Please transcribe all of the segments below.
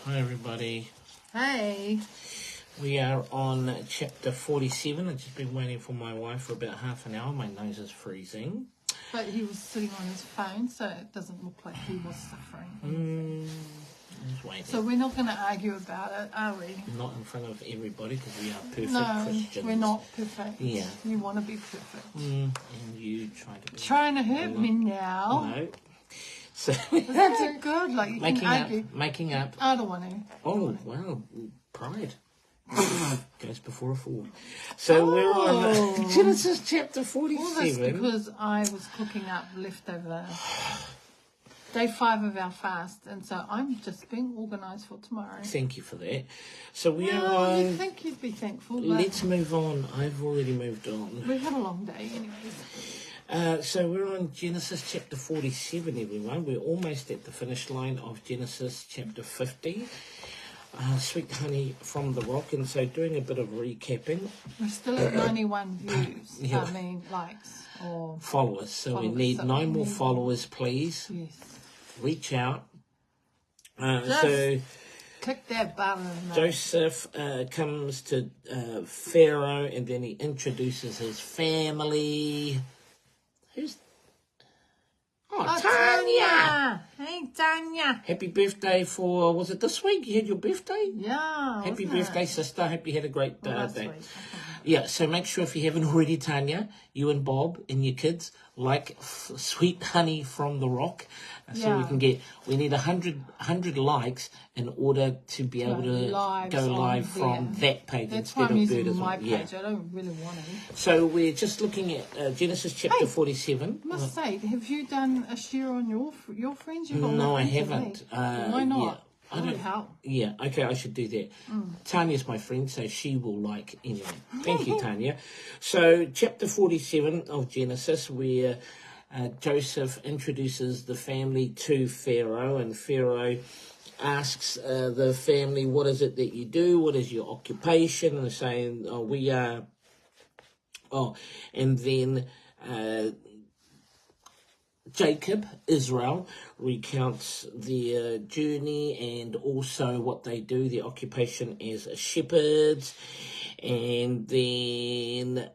Hi everybody. Hey. We are on chapter 47. I've just been waiting for my wife for about half an hour. My nose is freezing. But he was sitting on his phone, so it doesn't look like he was suffering. Just waiting. So we're not going to argue about it, are we? Not in front of everybody because we are perfect No, Christians. we're not perfect. Yeah. You want to be perfect. And you try to be. Trying to hurt me now. No. So Isn't it good? Like you can argue. Making up. I don't want to. Oh, wow. Pride. Goes before a fall. So we're on Genesis chapter 47. All this because I was cooking up leftover day 5 of our fast, and so I'm just being organised for tomorrow. Thank you for that. So we are Well, on. you'd think you'd be thankful, but Let's move on. I've already moved on. we had a long day anyways. So we're on Genesis chapter 47, everyone. We're almost at the finish line of Genesis chapter 50. Sweet honey from the rock. And so doing a bit of recapping. We're still at 91 views. Yeah. I mean, likes or Followers. So we Followers. need So 9 we more need- followers, please. yes. Reach out. Just So click that button. Joseph comes to Pharaoh, and then he introduces his family. Who's... Oh, Tanya! Hey, Tanya! Happy birthday for, was it this week? You had your birthday? Yeah. Happy wasn't birthday, it? sister. Hope you had a great Last day. week. Yeah, so make sure if you haven't already, Tanya, you and Bob and your kids like sweet honey from the rock. So we Yeah. can we need 100 likes in order to be able to go live from that page That's why instead I'm of using Bird as my well. Yeah. page. I don't really want to. So we're just looking at Genesis chapter Hey, 47. I must say, have you done a share on your friends? You've got No, more I friends than haven't. me. Why not? Yeah, I Holy don't. hell. Yeah, okay, I should do that. Tanya's my friend, so she will like anyway. Thank you, Tanya. So, chapter 47 of Genesis, where Joseph introduces the family to Pharaoh, and Pharaoh asks the family, what is it that you do? What is your occupation? And they're saying, oh, we are... Oh, and then... Jacob, Israel, recounts their journey and also what they do, their occupation as shepherds. And then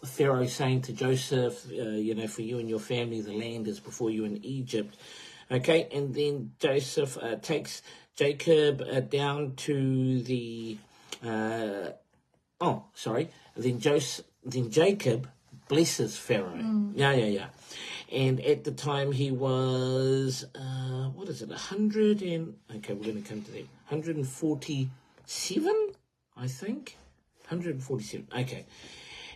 Pharaoh saying to Joseph, for you and your family, the land is before you in Egypt. Okay, and then Joseph takes Jacob down to the... Then Jacob blesses Pharaoh. Yeah. And at the time he was, 100 and... Okay, we're going to come to that. 147, I think. 147, okay.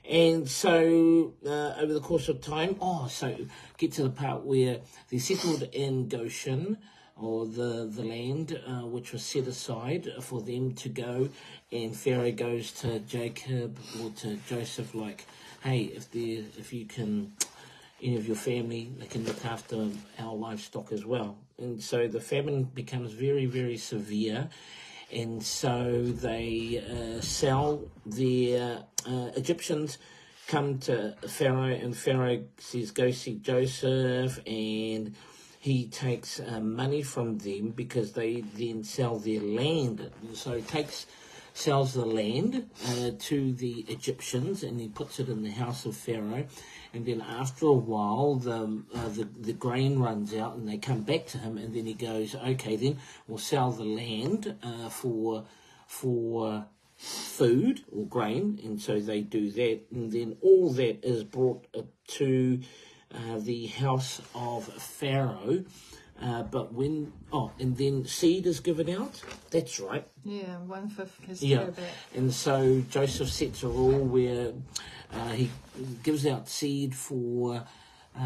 And so, over the course of time... so get to the part where they settled in Goshen, or the land which was set aside for them to go, and Pharaoh goes to Jacob or to Joseph like, hey, if you can, any of your family, they can look after our livestock as well. And so the famine becomes very, very severe, and so they sell their Egyptians come to Pharaoh, and Pharaoh says, go see Joseph, and he takes money from them because they then sell their land. So he sells the land to the Egyptians, and he puts it in the house of Pharaoh. And then after a while, the grain runs out, and they come back to him, and then he goes, okay, then we'll sell the land for food or grain. And so they do that, and then all that is brought to the house of Pharaoh. And then seed is given out. That's right. Yeah, 1/5 has to Yeah, go back. and so Joseph sets a rule where he gives out seed for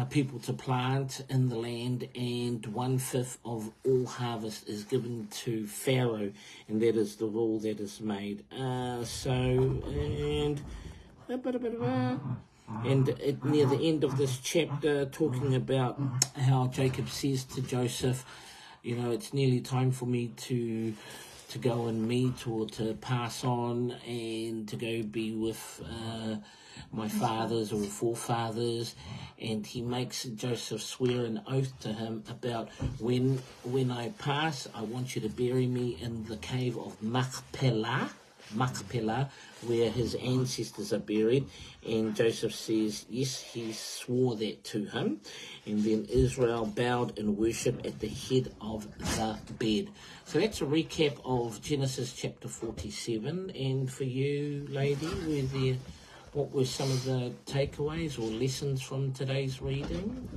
people to plant in the land, and 1/5 of all harvest is given to Pharaoh, and that is the rule that is made. And near the end of this chapter, talking about how Jacob says to Joseph, it's nearly time for me to to go and meet or to pass on and to go be with my fathers or forefathers. And he makes Joseph swear an oath to him about when I pass, I want you to bury me in the cave of Machpelah, where his ancestors are buried. And Joseph says, yes, he swore that to him. And then Israel bowed in worship at the head of the bed. So that's a recap of Genesis chapter 47. And for you, lady, what were some of the takeaways or lessons from today's reading?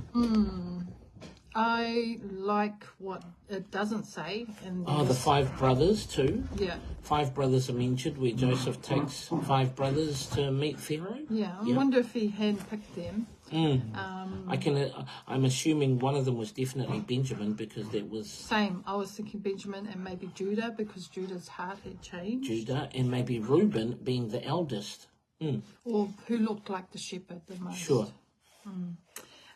I like what it doesn't say. The 5 brothers too. Yeah. 5 brothers are mentioned where Joseph takes 5 brothers to meet Pharaoh. Yeah, I wonder if he handpicked them. I'm assuming one of them was definitely Benjamin because that was... Same, I was thinking Benjamin and maybe Judah because Judah's heart had changed. Judah and maybe Reuben being the eldest. Or who looked like the shepherd the most. Sure.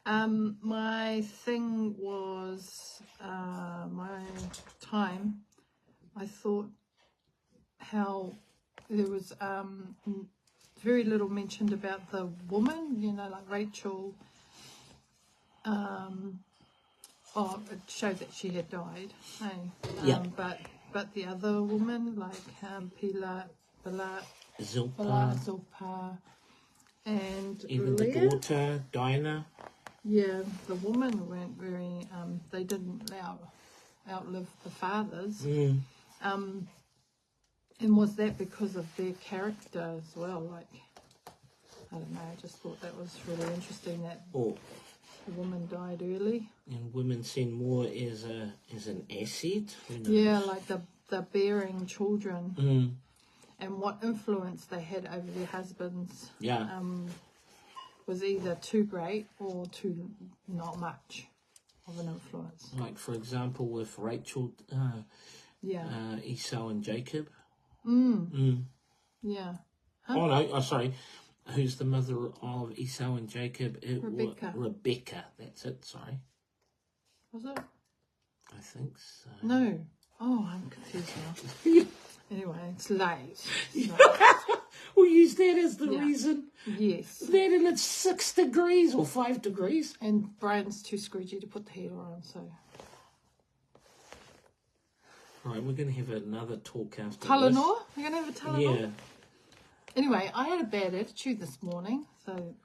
My thing was, my time, I thought how there was very little mentioned about the woman, like Rachel. It showed that she had died, hey? But the other woman, like Zilpah, and even Leah, the daughter, Dinah. Yeah, the women weren't very, they didn't outlive the fathers. And was that because of their character as well? Like, I don't know, I just thought that was really interesting that the woman died early. And women seen more as an asset. Yeah, like the bearing children. And what influence they had over their husbands. Yeah. Was either too great or too not much of an influence. Like, for example, with Rachel, Esau and Jacob. Yeah. Huh? Oh, no, sorry. Who's the mother of Esau and Jacob? Rebecca, that's it, sorry. Was it? I think so. No. Oh, I'm confused now. Anyway, it's late. We'll use that as the reason. Yes. That and it's 6 degrees or 5 degrees. And Brian's too scroogey to put the heater on, so. Right, we're going to have another talk after Talanoa? We're going to have a Talanoa? Yeah. Anyway, I had a bad attitude this morning, so...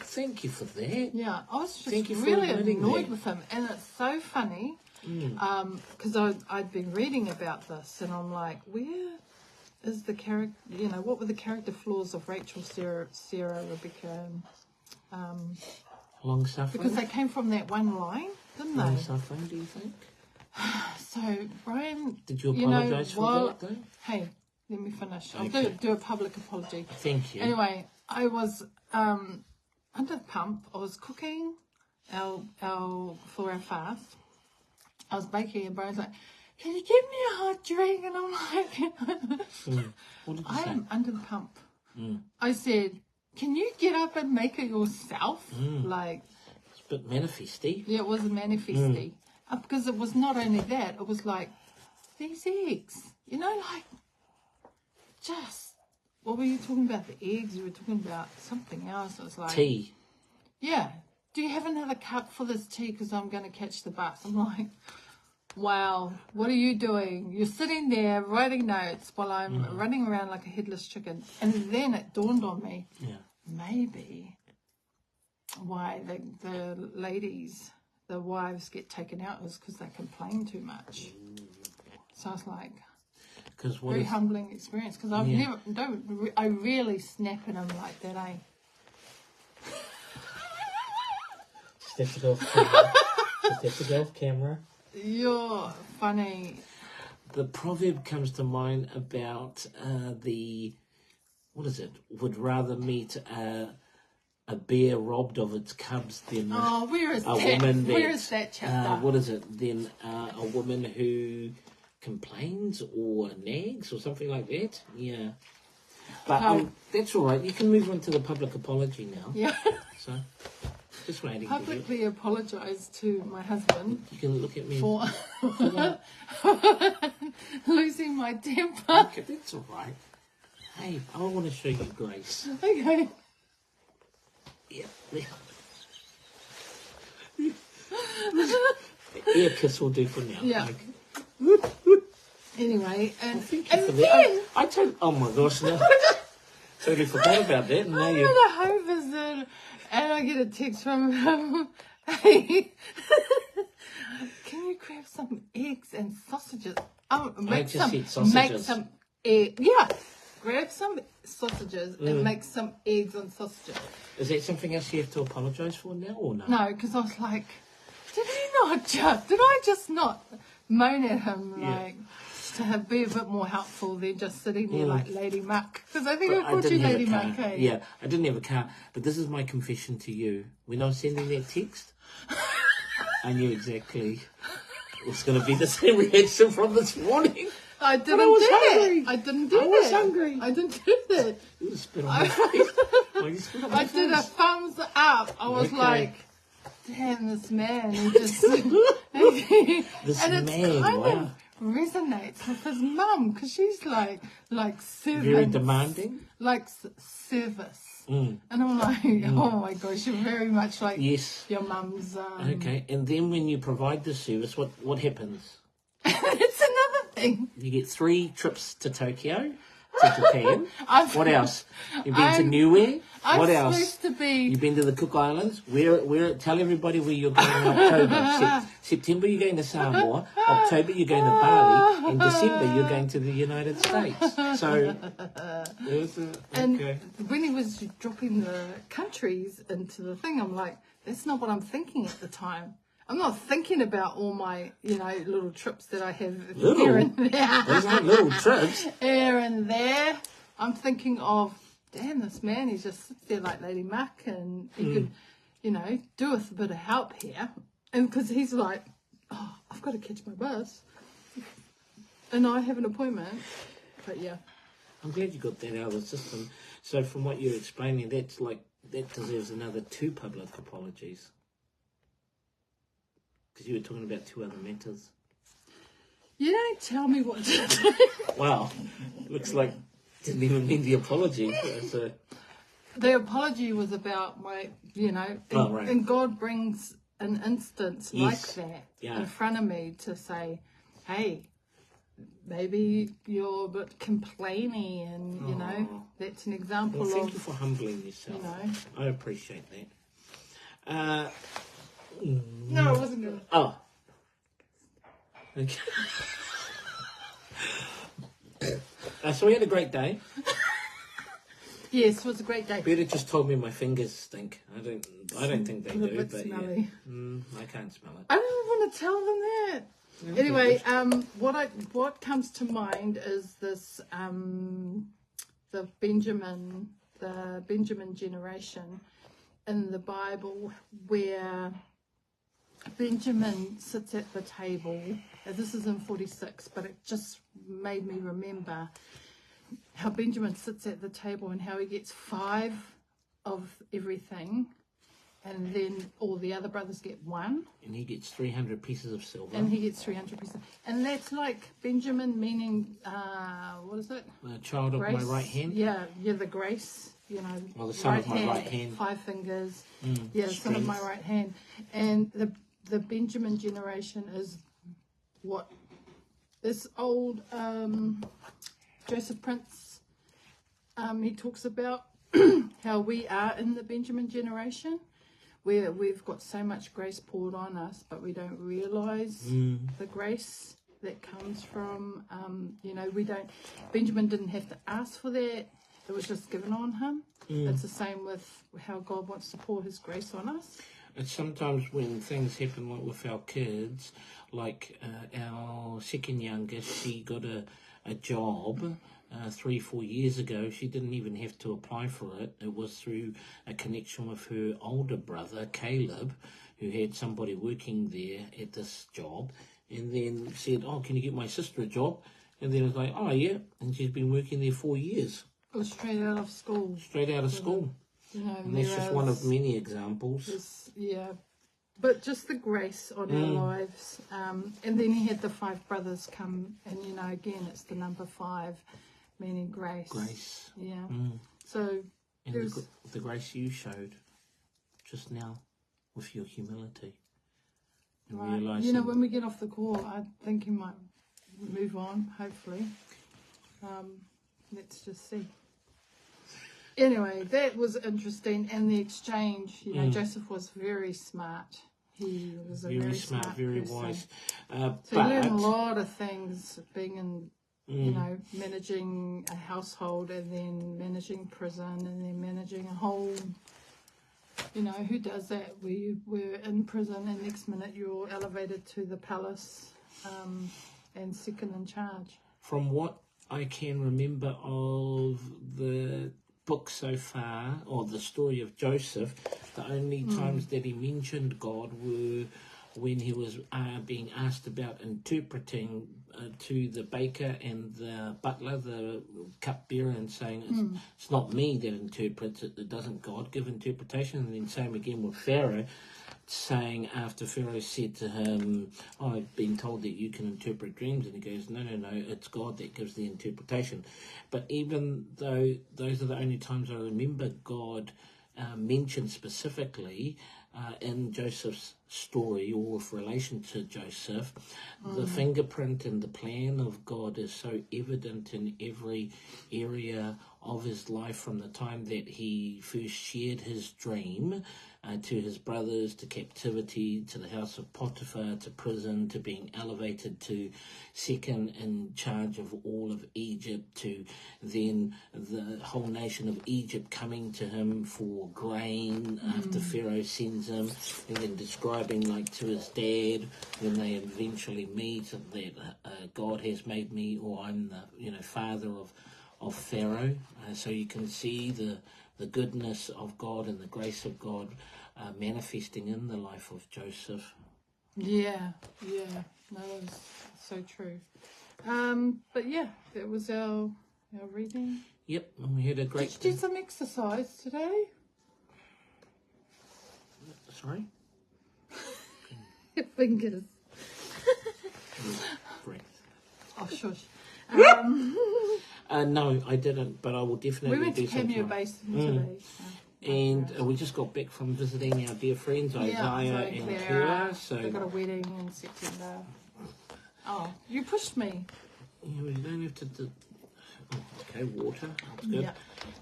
thank you for that. Yeah, I was just really annoyed with him. And it's so funny, because I'd been reading about this, and I'm like, where is the character, what were the character flaws of Rachel, Sarah, Rebecca, and... Long-suffering? Because they came from that one line, didn't they? Long-suffering, do you think? So, Brian... Did you apologise for that, though? Hey, let me finish. Okay. I'll do a public apology. Thank you. Anyway, I was under the pump. I was cooking for our fast. I was baking, and Brian's like, can you give me a hot drink? And I'm like, What did you I say? am under the pump. I said, can you get up and make it yourself? Like, It's a bit manifesty. yeah, it was a manifesty. Because it was not only that, it was like, these eggs, like, just, what were you talking about? The eggs? You were talking about something else. It was like... Tea. Yeah. Do you have another cup for this tea? Because I'm going to catch the bus. I'm like, wow, what are you doing? You're sitting there writing notes while I'm running around like a headless chicken. And then it dawned on me, maybe why the ladies, the wives get taken out is because they complain too much. So I was like, very humbling experience, because I really snap at them like that, eh? Just have to go off camera. Just have to go off camera. You're funny. The proverb comes to mind about would rather meet a bear robbed of its cubs than where is a that? woman Where is that chapter? Than a woman who complains or nags or something like that. Yeah. But that's all right. You can move on to the public apology now. Yeah. So. Just waiting. publicly apologise to my husband You can look at me. for what? losing my temper. Okay, that's all right. Hey, I want to show you grace. Okay. Yeah. Ear kiss will do for now. Yeah. Okay. Anyway, and Thank you and for then that. I oh my gosh, no. Totally forgot about that. Now I'm you. at a home visit, and I get a text from him. Hey, can you grab some eggs and sausages? Make just some. said sausages. Make some egg. Yeah, grab some sausages and make some eggs and sausages. Is that something else you have to apologise for now or no? No, because I was like, did I just not moan at him like to be a bit more helpful than just sitting there like Lady Muck? Because I think I called you Lady Muck. Eh? Yeah, I didn't have a car, but this is my confession to you. When I was sending that text, I knew exactly it was going to be the same reaction from this morning. I didn't I was do hungry. that. I didn't do that. I was hungry. I didn't do that. You spit on my face. You spit on my I did a face. thumbs up. I was Okay. like, damn, this man. He just This and it's man, kind wow. of resonates with his mum because she's like servant. Very demanding. Like service. And I'm like, oh my gosh, you're very much like Yes. your mum's. Okay, and then when you provide this service, what happens? It's another thing. You get 3 trips to Tokyo, to Japan. What else? You've been to I'm- Niue. I'm What else? supposed to be. You've been to the Cook Islands. Where? Tell everybody where you're going in October. September you're going to Samoa. October you're going to Bali. In December you're going to the United States. So, And okay. when he was dropping the countries into the thing, I'm like, that's not what I'm thinking at the time. I'm not thinking about all my, little trips that I have here and there. Those aren't little trips. Here and there. I'm thinking of, damn, this man, he just sits there like Lady Muck and he could, do with a bit of help here. And because he's like, oh, I've got to catch my bus. And I have an appointment. But yeah. I'm glad you got that out of the system. So from what you're explaining, that deserves another 2 public apologies. Because you were talking about 2 other matters. You don't tell me what to do. Wow. Looks like didn't even mean the apology. So, The apology was about my, right. and God brings an instance Yes. like that Yeah. in front of me to say, hey, maybe you're a bit complainy and, that's an example well, thank of, you for humbling yourself. I appreciate that. No, it wasn't good. Oh. Okay. So we had a great day. Yes, it was a great day. Better just told me my fingers stink. I don't think they A little do, bit but smelly. yeah. I can't smell it. I don't want to tell them that. Yeah, Anyway, what comes to mind is this the Benjamin generation in the Bible where Benjamin sits at the table. This is in 46, but it just made me remember how Benjamin sits at the table and how he gets 5 of everything, and then all the other brothers get 1. And he gets 300 pieces of silver. And he gets 300 pieces. And that's like Benjamin meaning, what is it? The child of Grace. my right hand. Yeah, the grace, Well, the son of my right hand. 5 fingers. The son of my strength. right hand. And the Benjamin generation is what this old Joseph Prince, he talks about how we are in the Benjamin generation, where we've got so much grace poured on us, but we don't realise the grace that comes from, Benjamin didn't have to ask for that. It was just given on him. It's the same with how God wants to pour his grace on us. And sometimes when things happen like with our kids, like our second youngest, she got a job 3-4 years ago. She didn't even have to apply for it. It was through a connection with her older brother, Caleb, who had somebody working there at this job, and then said, oh, can you get my sister a job? And then it was like, oh, yeah. And she's been working there 4 years. Or straight out of school. Straight out of school. You know, And that's just one of many examples. Yeah. But just the grace on our lives. And then he had the 5 brothers come, and, you know, again, it's the number 5, meaning grace. Grace. Yeah. So And there's... the grace you showed just now with your humility. And Right. realising... You know, when we get off the call, I think he might move on, hopefully. Let's just see. Anyway, that was interesting. And the exchange, you know, Joseph was very smart. He was a very smart, very person. Wise. So he learned a lot of things, being in, you know, managing a household, and then managing prison, and then managing a whole, you know, who does that? We're in prison, and next minute you're elevated to the palace and second in charge. From what I can remember of the book so far, or the story of Joseph, the only times that he mentioned God were when he was being asked about interpreting to the baker and the butler, the cupbearer, and saying, it's not me that interprets it doesn't God give interpretation. And then same again with Pharaoh, saying after Pharaoh said to him, I've been told that you can interpret dreams, and he goes, no, it's God that gives the interpretation. But even though those are the only times I remember God mentioned specifically in Joseph's story, or with relation to Joseph, the fingerprint and the plan of God is so evident in every area of his life, from the time that he first shared his dream to his brothers, to captivity, to the house of Potiphar, to prison, to being elevated to second in charge of all of Egypt, to then the whole nation of Egypt coming to him for grain after Pharaoh sends him, and then describing like to his dad when they eventually meet that God has made me, or I'm the father of Pharaoh. So you can see the goodness of God and the grace of God manifesting in the life of Joseph. Yeah. No, that's so true. But yeah, that was our reading. Yep, and we had a great... Did you do some exercise today? Sorry? Fingers. Breath. Oh, shush. No, I didn't, but I will definitely We went to do some Cameo tomorrow. Basin today. And we just got back from visiting our dear friends Isaiah and Clara. So they got a wedding in September. Oh, you pushed me. Yeah, we don't have to do... Oh, okay, water. That's good. Yeah.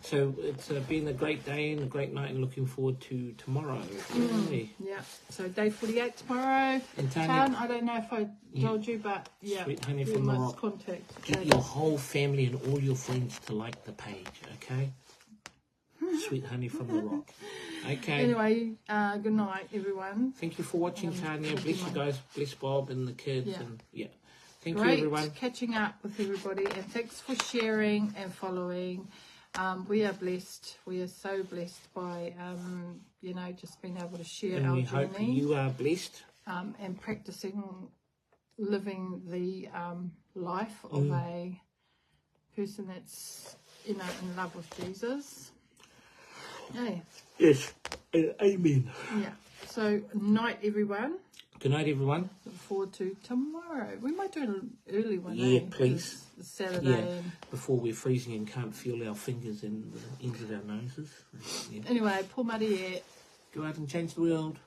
So it's been a great day and a great night, and looking forward to tomorrow. Yeah. So day 48 tomorrow. And Tanya, Town, I don't know if I told you, but yeah. Sweet Honey we from the must Rock. contact. Get your whole family and all your friends to like the page, okay? Sweet Honey from the Rock. Okay. Anyway, good night, everyone. Thank you for watching, Tanya. Bless you guys. Bless Bob and the kids. Yeah. And thank Great you, everyone. catching up with everybody, and thanks for sharing and following. We are blessed. We are so blessed by, just being able to share And our we journey. hope you are blessed. And practicing living the life of a person that's, in love with Jesus. Hey. Yes. Amen. Yeah. So, night, everyone. Good night, everyone. Look forward to tomorrow. We might do an early one, Yeah, please. It's Saturday. Yeah, before we're freezing and can't feel our fingers in the ends of our noses. Yeah. Anyway, Paul Marie. Go out and change the world.